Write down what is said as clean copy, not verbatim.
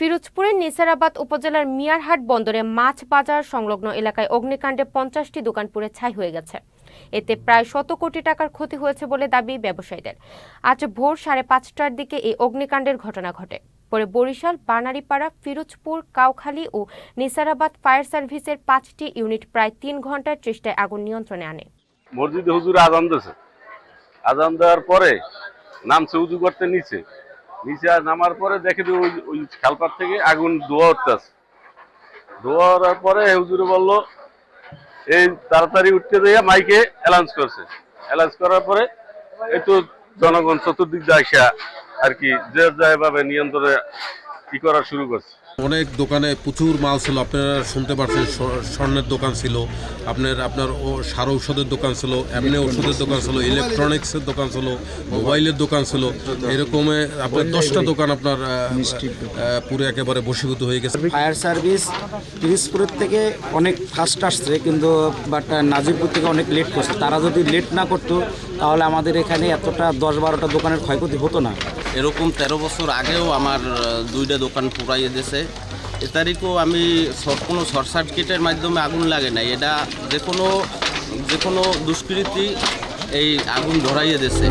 পিরোজপুরের নিসারাবাদ উপজেলার মিয়ারহাট বন্দরে মাছ বাজার সংলগ্ন এলাকায় অগ্নিকাণ্ডে 50টি দোকান পুড়ে ছাই হয়ে গেছে। এতে প্রায় 100 কোটি টাকার ক্ষতি হয়েছে বলে দাবি ব্যবসায়ীদের। আজ ভোর 5:30টার দিকে এই অগ্নিকাণ্ডের ঘটনা ঘটে। পরে বরিশাল, বানারীপাড়া, ফিরোজপুর, কাউখালী ও নিসারাবাদ ফায়ার সার্ভিসের 5টি ইউনিট প্রায় 3 ঘন্টার চেষ্টায় আগুন নিয়ন্ত্রণে আনে। মসজিদে হুজুর আজান দিয়েছে, আজান দেওয়ার পরে নামছে উজু করতে নিচে নামার পরে দেখে যে ওই খালপার থেকে আগুন ধোয়া উঠতেছে। ধোয়া ওঠার পরে হুজুরে বললো এই তাড়াতাড়ি উঠতে দিয়ে মাইকে অ্যালাউন্স করছে। অ্যালাউন্স করার পরে একটু জনগণ চতুর্দিক দিয়ে আসা আর কি যে এভাবে নিয়ন্ত্রণে কি করা শুরু করছে। অনেক দোকানে প্রচুর মাল ছিল, আপনারা শুনতে পারছেন। স্বর্ণের দোকান ছিল, আপনার সার ঔষধের দোকান ছিল, এমনি ওষুধের দোকান ছিল, ইলেকট্রনিক্সের দোকান ছিল, মোবাইলের দোকান ছিল। এরকমে আপনার 10টা দোকান আপনার পুরো একেবারে বশীভূত হয়ে গেছে। ফায়ার সার্ভিস পিরোজপুরের থেকে অনেক ফাস্ট আসছে, কিন্তু বাট নাজিরপুর থেকে অনেক লেট করছে। তারা যদি লেট না করতো তাহলে আমাদের এখানে এতটা 10-12টা দোকানের ক্ষয়ক্ষতি হতো না। এরকম 13 বছর আগেও আমার 2টা দোকান পুড়াইয়ে দিয়েছে। এ তারিখও আমি কোনো শর্ট সার্কিটের মাধ্যমে আগুন লাগে নাই, এটা যে কোনো দুষ্কৃতী এই আগুন ধরাইয়ে দিয়েছে।